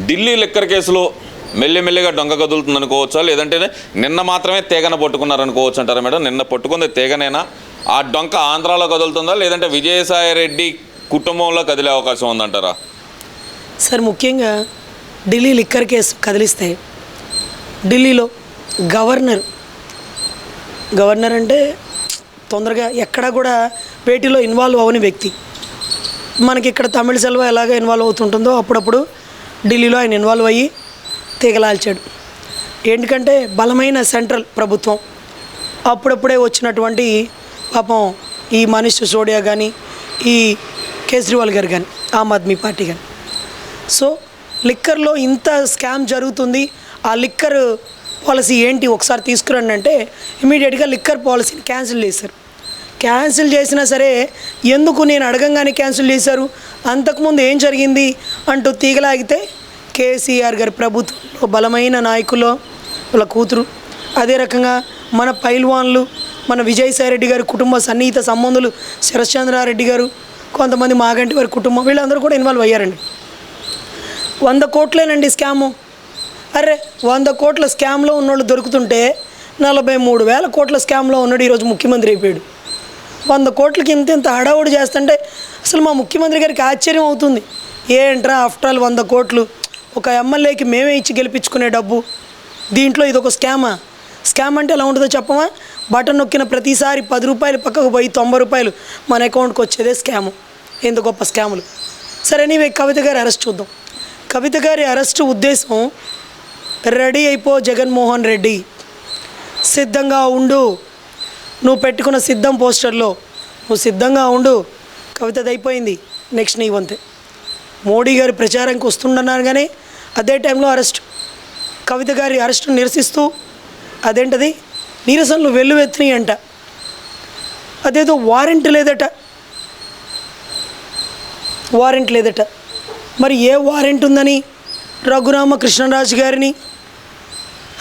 Delhi liquor కేసులో మెల్లిమెల్లిగా డొంక కదులుతుంది అనుకోవచ్చా, లేదంటే నిన్న మాత్రమే తీగన పట్టుకున్నారనుకోవచ్చు అంటారా మేడం? నిన్న పట్టుకుంది తీగనేనా? ఆ డొంక ఆంధ్రాలో కదులుతుందా, లేదంటే విజయసాయి రెడ్డి కుటుంబంలో కదిలే అవకాశం ఉందంటారా? సార్, ముఖ్యంగా ఢిల్లీ లిక్కర్ కేసు కదిలిస్తే ఢిల్లీలో గవర్నర్ అంటే తొందరగా ఎక్కడా కూడా వేటిలో ఇన్వాల్వ్ అవ్వని వ్యక్తి. మనకి ఇక్కడ తమిళ సెల్వ ఎలాగ ఇన్వాల్వ్ అవుతుంటుందో అప్పుడప్పుడు ఢిల్లీలో ఆయన ఇన్వాల్వ్ అయ్యి తీగలాల్చాడు. ఎందుకంటే బలమైన సెంట్రల్ ప్రభుత్వం అప్పుడప్పుడే వచ్చినటువంటి పాపం ఈ మనీష్ సిసోడియా కానీ, ఈ కేజ్రీవాల్ గారు కానీ, ఆమ్ ఆద్మీ పార్టీ కానీ. సో లిక్కర్లో ఇంత స్కామ్ జరుగుతుంది, ఆ లిక్కర్ పాలసీ ఏంటి ఒకసారి తీసుకురండి అంటే ఇమీడియట్గా లిక్కర్ పాలసీని క్యాన్సిల్ చేశారు. క్యాన్సిల్ చేసినా సరే ఎందుకు నేను అడగంగానే క్యాన్సిల్ చేశారు, అంతకుముందు ఏం జరిగింది అంటూ తీగలాగితే కేసీఆర్ గారి ప్రభుత్వంలో బలమైన నాయకులు వాళ్ళ కూతురు, అదే రకంగా మన పైల్వాన్లు, మన విజయసాయి రెడ్డి గారి కుటుంబ సన్నిహిత సంబంధులు శరశ్చంద్రారెడ్డి గారు, కొంతమంది మాగంటి వారి కుటుంబం, వీళ్ళందరూ కూడా ఇన్వాల్వ్ అయ్యారండి. 100 కోట్లేనండి స్కాము. అరే 100 కోట్ల స్కామ్లో ఉన్నోళ్ళు దొరుకుతుంటే 43,000 కోట్ల స్కామ్లో ఉన్నాడు ఈరోజు ముఖ్యమంత్రి అయిపోయాడు. 100 కోట్లకి ఇంత హడావుడి చేస్తుంటే అసలు మా ముఖ్యమంత్రి గారికి ఆశ్చర్యం అవుతుంది. ఏంట్రా ఆఫ్టర్ ఆల్ 100 కోట్లు ఒక ఎమ్మెల్యేకి మేమే ఇచ్చి గెలిపించుకునే డబ్బు, దీంట్లో ఇది ఒక స్కామా? స్కామ్ అంటే ఎలా ఉంటుందో చెప్పమా? బటన్ నొక్కిన ప్రతిసారి 10 రూపాయలు పక్కకు పోయి 90 రూపాయలు మన అకౌంట్కి వచ్చేదే స్కాము. ఎంత గొప్ప స్కాములు. సరే, నీవే కవిత గారి అరెస్ట్ చూద్దాం. కవిత గారి అరెస్టు ఉద్దేశం, రెడీ అయిపో జగన్మోహన్ రెడ్డి, సిద్ధంగా ఉండు, నువ్వు పెట్టుకున్న సిద్ధం పోస్టర్లో నువ్వు సిద్ధంగా ఉండు, కవితది అయిపోయింది, నెక్స్ట్ నీ వంతే. మోడీ గారి ప్రచారానికి వస్తుండన్నారు కానీ అదే టైంలో అరెస్ట్. కవిత గారి అరెస్టును నిరసిస్తూ అదేంటది నిరసనలు వెల్లువెత్తినాయి అంట. అదేదో వారెంట్ లేదట. మరి ఏ వారెంట్ ఉందని రఘురామకృష్ణరాజు గారిని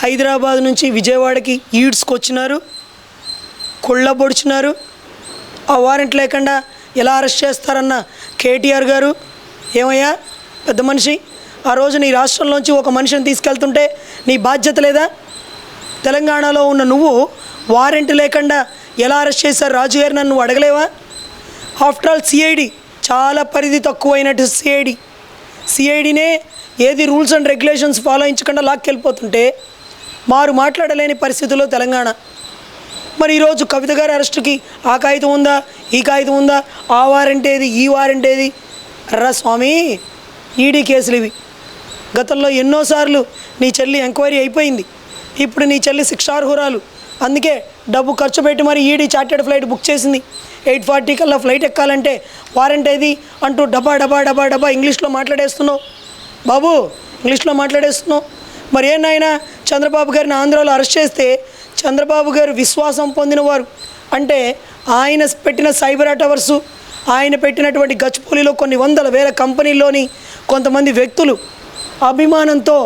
హైదరాబాద్ నుంచి విజయవాడకి ఈడ్స్కొచ్చినారు, కొళ్ళబొడిచినారు. ఆ వారెంట్ లేకుండా ఎలా అరెస్ట్ చేస్తారన్న కేటీఆర్ గారు, ఏమయ్యా పెద్ద మనిషి, ఆ రోజు నీ రాష్ట్రంలోంచి ఒక మనిషిని తీసుకెళ్తుంటే నీ బాధ్యత లేదా? తెలంగాణలో ఉన్న నువ్వు వారెంట్ లేకుండా ఎలా అరెస్ట్ చేశారు రాజు గారు, నన్ను అడగలేవా? ఆఫ్టర్ ఆల్ సిఐడి చాలా పరిధి తక్కువైనట్టు సిఐడినే ఏది రూల్స్ అండ్ రెగ్యులేషన్స్ ఫాలో అయించకుండా లాక్కెళ్ళిపోతుంటే మారు మాట్లాడలేని పరిస్థితుల్లో తెలంగాణ. మరి ఈరోజు కవిత గారి అరెస్టుకి ఆ కాగితం ఉందా, ఈ కాగితం ఉందా, ఆ వారెంట్ ఏది, ఈ వారెంట్ ఏది? రా స్వామి, ఈడీ కేసులు ఇవి. గతంలో ఎన్నోసార్లు నీ చెల్లి ఎంక్వైరీ అయిపోయింది, ఇప్పుడు నీ చెల్లి శిక్షార్హురాలు. అందుకే డబ్బు ఖర్చు పెట్టి మరి ఈడీ చార్టెడ్ ఫ్లైట్ బుక్ చేసింది. 8:40 కల్లా ఫ్లైట్ ఎక్కాలంటే వారెంట్ ఏది అంటూ డబ్బా ఇంగ్లీష్లో మాట్లాడేస్తున్నావు బాబు, ఇంగ్లీష్లో మాట్లాడేస్తున్నావు. మరి ఏనాయనా చంద్రబాబు గారిని ఆంధ్రాలో అరెస్ట్ చేస్తే చంద్రబాబు గారు విశ్వాసం పొందినవారు అంటే ఆయన పెట్టిన సైబర్ టవర్సు, ఆయన పెట్టినటువంటి గచ్చిపూలిలో కొన్ని వందల వేల కంపెనీల్లోని కొంతమంది వ్యక్తులు అభిమానంతో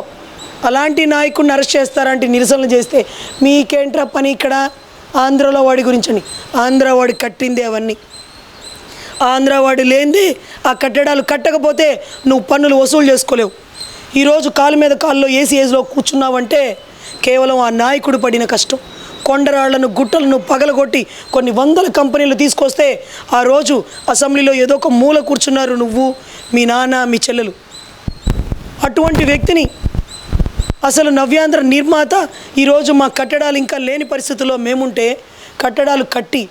అలాంటి నాయకుడిని అరెస్ట్ చేస్తారంటే నిరసనలు చేస్తే మీకేంట్రా పని ఇక్కడ? ఆంధ్రలో వాడి గురించని, ఆంధ్ర వాడి కట్టిందే అవన్నీ. ఆంధ్ర వాడి లేనిది ఆ కట్టడాలు కట్టకపోతే నువ్వు పన్నులు వసూలు చేసుకోలేవు. ఈరోజు కాలు మీద కాల్లో ఏసీలో కూర్చున్నావంటే కేవలం ఆ నాయకుడు పడిన కష్టం. కొండరాళ్లను గుట్టలను పగలగొట్టి కొన్ని వందల కంపెనీలు తీసుకొస్తే ఆ రోజు అసెంబ్లీలో ఏదో ఒక మూల కూర్చున్నారు నువ్వు, మీ నాన్న, మీ చెల్లెలు. అటువంటి వ్యక్తిని అసలు నవ్యాంధ్ర నిర్మాత ఈరోజు మా కట్టడాలు ఇంకా లేని పరిస్థితుల్లో మేముంటే కట్టడాలు కట్టి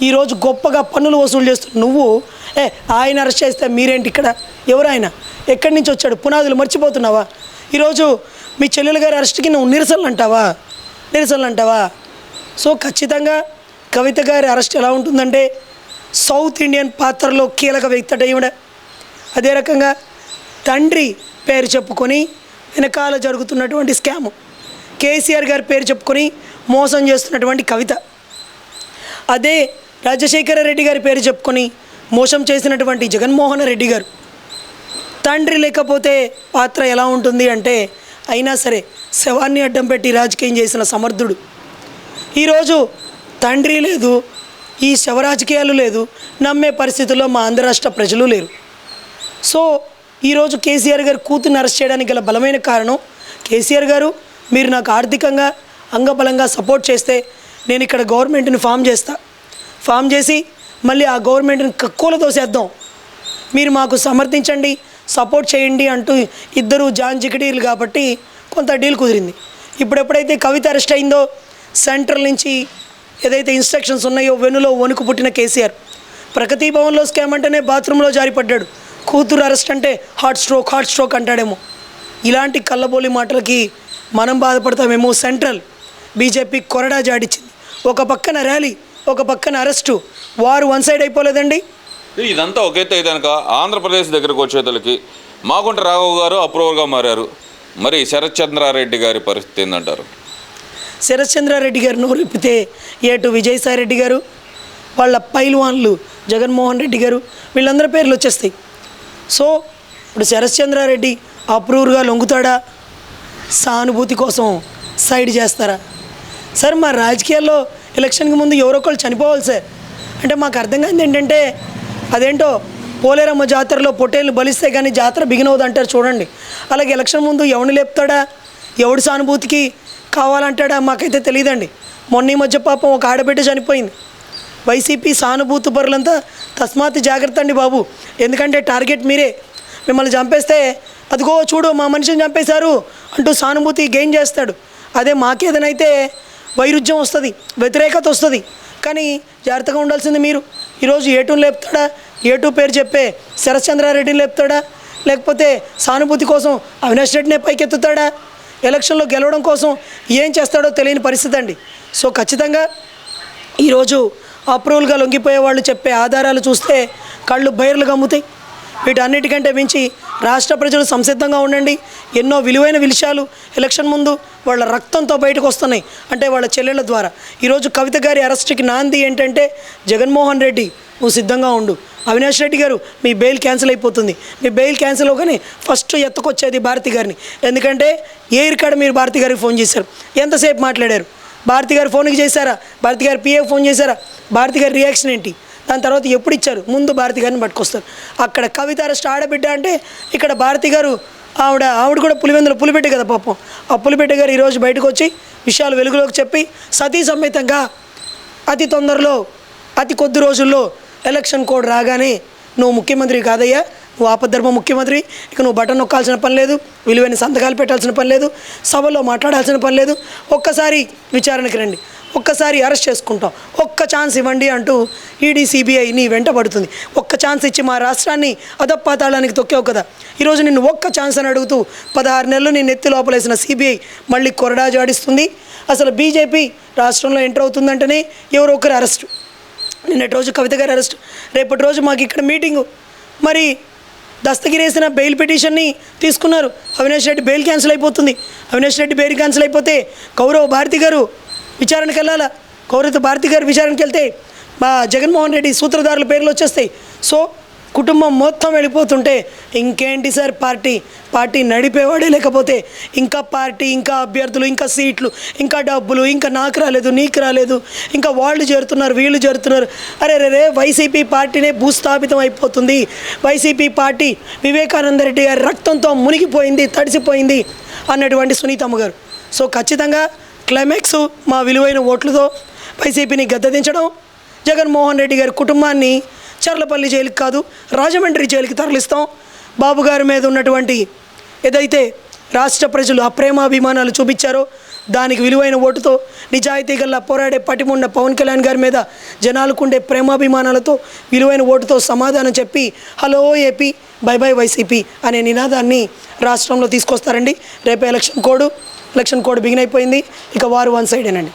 ఈరోజు గొప్పగా పన్నులు వసూలు చేస్తున్న నువ్వు ఆయన అరెస్ట్ చేస్తే మీరేంటి ఇక్కడ? ఎవరైనా ఎక్కడి నుంచి వచ్చాడు? పునాదులు మర్చిపోతున్నావా? ఈరోజు మీ చెల్లెలు గారి అరెస్ట్కి నువ్వు నిరసనలు అంటావా? సో ఖచ్చితంగా కవిత గారి అరెస్ట్ ఎలా ఉంటుందంటే సౌత్ ఇండియన్ పాత్రలో కీలక వ్యక్తి ఈవిడ. అదే రకంగా తండ్రి పేరు చెప్పుకొని వెనకాల జరుగుతున్నటువంటి స్కాము, కేసీఆర్ గారి పేరు చెప్పుకొని మోసం చేస్తున్నటువంటి కవిత, అదే రాజశేఖర రెడ్డి గారి పేరు చెప్పుకొని మోసం చేసినటువంటి జగన్మోహన్ రెడ్డి గారు. తండ్రి లేకపోతే పాత్ర ఎలా ఉంటుంది అంటే అయినా సరే శవాన్ని అడ్డం పెట్టి రాజకీయం చేసిన సమర్థుడు. ఈరోజు తండ్రి లేదు, ఈ శవ రాజకీయాలు లేదు, నమ్మే పరిస్థితుల్లో మా ఆంధ్ర రాష్ట్ర ప్రజలు లేరు. సో ఈరోజు కేసీఆర్ గారు కూతుర్ని అరెస్ట్ చేయడానికి గల బలమైన కారణం, కేసీఆర్ గారు మీరు నాకు ఆర్థికంగా అంగబలంగా సపోర్ట్ చేస్తే నేను ఇక్కడ గవర్నమెంట్ని ఫామ్ చేసి మళ్ళీ ఆ గవర్నమెంట్ని కక్కువలో తోసేద్దాం, మీరు మాకు సమర్థించండి, సపోర్ట్ చేయండి అంటూ ఇద్దరు జాన్ జికటీర్లు కాబట్టి కొంత డీల్ కుదిరింది. ఇప్పుడు ఎప్పుడైతే కవిత అరెస్ట్ అయిందో సెంట్రల్ నుంచి ఏదైతే ఇన్స్ట్రక్షన్స్ ఉన్నాయో వెనులో వణుకు పుట్టిన కేసీఆర్ ప్రగతి భవన్లో స్కామ్ అంటేనే బాత్రూంలో జారిపడ్డాడు, కూతురు అరెస్ట్ అంటే హార్ట్ స్ట్రోక్ అంటాడేమో. ఇలాంటి కళ్ళబోలి మాటలకి మనం బాధపడతామేమో. సెంట్రల్ బీజేపీ కొరడా జాడిచ్చింది, ఒక పక్కన ర్యాలీ, ఒక పక్కన అరెస్టు, వారు వన్ సైడ్ అయిపోలేదండి. ఇదంతా ఒకైతే కనుక ఆంధ్రప్రదేశ్ దగ్గరకు వచ్చేతలకి మాగుంట రాఘవ్ గారు అప్రూవర్గా మారారు. మరి శరత్ చంద్రారెడ్డి గారి పరిస్థితి ఏంటంటారు? శరత్ చంద్రారెడ్డి గారు నోరెప్పితే ఏటు విజయసాయి రెడ్డి గారు, వాళ్ళ పైల్వాన్లు జగన్మోహన్ రెడ్డి గారు, వీళ్ళందరి పేర్లు వచ్చేస్తాయి. సో ఇప్పుడు శరత్ చంద్రారెడ్డి అప్రూవర్గా లొంగుతాడా, సానుభూతి కోసం సైడ్ చేస్తారా? సార్ మా రాజకీయాల్లో ఎలక్షన్కి ముందు ఎవరొకళ్ళు చనిపోవాలి సార్. అంటే మాకు అర్థం కానిది ఏంటంటే, అదేంటో పోలేరమ్మ జాతరలో పొట్టేళ్ళు బలిస్తే కానీ జాతర బిగినవుదు అంటారు చూడండి. అలాగే ఎలక్షన్ ముందు ఎవడిని లేపుతాడా, ఎవడి సానుభూతికి కావాలంటాడా మాకైతే తెలియదండి. మొన్న ఈ మధ్య పాపం ఒక ఆడబిడ్డ చనిపోయింది. వైసీపీ సానుభూతి పరులంతా తస్మాత్ జాగ్రత్త అండి బాబు, ఎందుకంటే టార్గెట్ మీరే. మిమ్మల్ని చంపేస్తే అదిగో చూడు మా మనిషిని చంపేశారు అంటూ సానుభూతి గెయిన్ చేస్తాడు. అదే మాకేదనైతే వైరుధ్యం వస్తుంది, వ్యతిరేకత వస్తుంది. కానీ జాగ్రత్తగా ఉండాల్సింది మీరు. ఈరోజు ఏటూని లేపుతాడా, ఏటూ పేరు చెప్పే శరత్ చంద్రారెడ్డిని లేపుతాడా, లేకపోతే సానుభూతి కోసం అవినాష్ రెడ్డినే పైకెత్తుతాడా, ఎలక్షన్లో గెలవడం కోసం ఏం చేస్తాడో తెలియని పరిస్థితి అండి. సో ఖచ్చితంగా ఈరోజు అప్రూవల్గా లొంగిపోయే వాళ్ళు చెప్పే ఆధారాలు చూస్తే కళ్ళు బైర్లు గమ్ముతాయి. వీటన్నిటికంటే మించి రాష్ట్ర ప్రజలు సంసిద్ధంగా ఉండండి. ఎన్నో విలువైన విషయాలు ఎలక్షన్ ముందు వాళ్ళ రక్తంతో బయటకు వస్తున్నాయి, అంటే వాళ్ళ చెల్లెళ్ళ ద్వారా. ఈరోజు కవిత గారి అరెస్ట్కి నాంది ఏంటంటే, జగన్మోహన్ రెడ్డి నువ్వు సిద్ధంగా ఉండు, అవినాష్ రెడ్డి గారు మీ బెయిల్ క్యాన్సిల్ అయిపోతుంది, మీ బెయిల్ క్యాన్సిల్ అవగానే ఫస్ట్ ఎత్తుకొచ్చేది భారతి గారిని. ఎందుకంటే ఏ రికార్డు మీరు భారతి గారికి ఫోన్ చేశారు, ఎంతసేపు మాట్లాడారు, భారతి గారు ఫోన్కి చేశారా, భారతి గారు పిఏ ఫోన్ చేశారా, భారతి గారి రియాక్షన్ ఏంటి, దాని తర్వాత ఎప్పుడు ఇచ్చారు, ముందు భారతి గారిని పట్టుకొస్తారు. అక్కడ కవిత అరెస్ట్ ఆడబిడ్డ అంటే ఇక్కడ భారతి గారు ఆవిడ కూడా పులివెందుల పులిబిడ్డ కదా పాపం. ఆ పులిబిడ్డ గారు ఈరోజు బయటకు వచ్చి విషయాలు వెలుగులోకి చెప్పి సతీ సమేతంగా అతి తొందరలో అతి కొద్ది రోజుల్లో ఎలక్షన్ కోడ్ రాగానే నువ్వు ముఖ్యమంత్రి కాదయ్యా, నువ్వు ఆపద్ధర్మ ముఖ్యమంత్రి, ఇక నువ్వు బటన్ నొక్కాల్సిన పని లేదు, విలువైన సంతకాలు పెట్టాల్సిన పని లేదు, సభలో మాట్లాడాల్సిన పని లేదు, ఒక్కసారి విచారణకి రండి, ఒక్కసారి అరెస్ట్ చేసుకుంటాం, ఒక్క ఛాన్స్ ఇవ్వండి అంటూ ఈడీ సిబిఐ నీ వెంట పడుతుంది. ఒక్క ఛాన్స్ ఇచ్చి మా రాష్ట్రాన్ని అధపాతాళానికి తొక్కావు కదా, ఈరోజు నిన్ను ఒక్క ఛాన్స్ అని అడుగుతూ 16 నెలలు నీ నెత్తి లోపలేసిన సిబిఐ మళ్ళీ కొరడా జాడిస్తుంది. అసలు బీజేపీ రాష్ట్రంలో ఎంటర్ అవుతుందంటేనే ఎవరో ఒకరు అరెస్టు. నిన్నటి రోజు కవిత గారి అరెస్ట్, రేపటి రోజు మాకు ఇక్కడ మీటింగు. మరి దస్తగిరేసిన బెయిల్ పిటిషన్ని తీసుకున్నారు, అవినాష్ రెడ్డి బెయిల్ క్యాన్సిల్ అయిపోతుంది. అవినాష్ రెడ్డి బెయిల్ క్యాన్సిల్ అయిపోతే గౌరవ భారతి గారు విచారణకు వెళ్ళాలా, గౌరవ భారతి గారు విచారణకు వెళ్తే మా జగన్మోహన్ రెడ్డి సూత్రధారుల పేర్లు వచ్చేస్తాయి. సో కుటుంబం మొత్తం వెళ్ళిపోతుంటే ఇంకేంటి సార్ పార్టీ నడిపేవాడే లేకపోతే ఇంకా పార్టీ, ఇంకా అభ్యర్థులు, ఇంకా సీట్లు, ఇంకా డబ్బులు, ఇంకా నాకు రాలేదు నీకు రాలేదు, ఇంకా వాళ్ళు చేరుతున్నారు వీళ్ళు చేరుతున్నారు. అరే వైసీపీ పార్టీనే భూస్థాపితం అయిపోతుంది. వైసీపీ పార్టీ వివేకానంద రెడ్డి గారి రక్తంతో మునిగిపోయింది, తడిసిపోయింది అన్నటువంటి సునీతమ్మ గారు. సో ఖచ్చితంగా క్లైమాక్స్ మా విలువైన ఓట్లతో వైసీపీని గద్దెదించడం, జగన్మోహన్ రెడ్డి గారి కుటుంబాన్ని చర్లపల్లి జైలుకి కాదు రాజమండ్రి జైలుకి తరలిస్తాం. బాబు గారి మీద ఉన్నటువంటి ఏదైతే రాష్ట్ర ప్రజలు అప్రేమాభిమానాలు చూపించారో దానికి విలువైన ఓటుతో నిజాయితీ గల్లా పోరాడే పటిముండ పవన్ కళ్యాణ్ గారి మీద జనాలకుండే ప్రేమాభిమానాలతో విలువైన ఓటుతో సమాధానం చెప్పి hello AP by by YCP అనే నినాదాన్ని రాష్ట్రంలో తీసుకొస్తారండి. రేపు ఎలక్షన్ కోడ్ బిగిన్ అయిపోయింది, ఇక వారు వన్ సైడేనండి.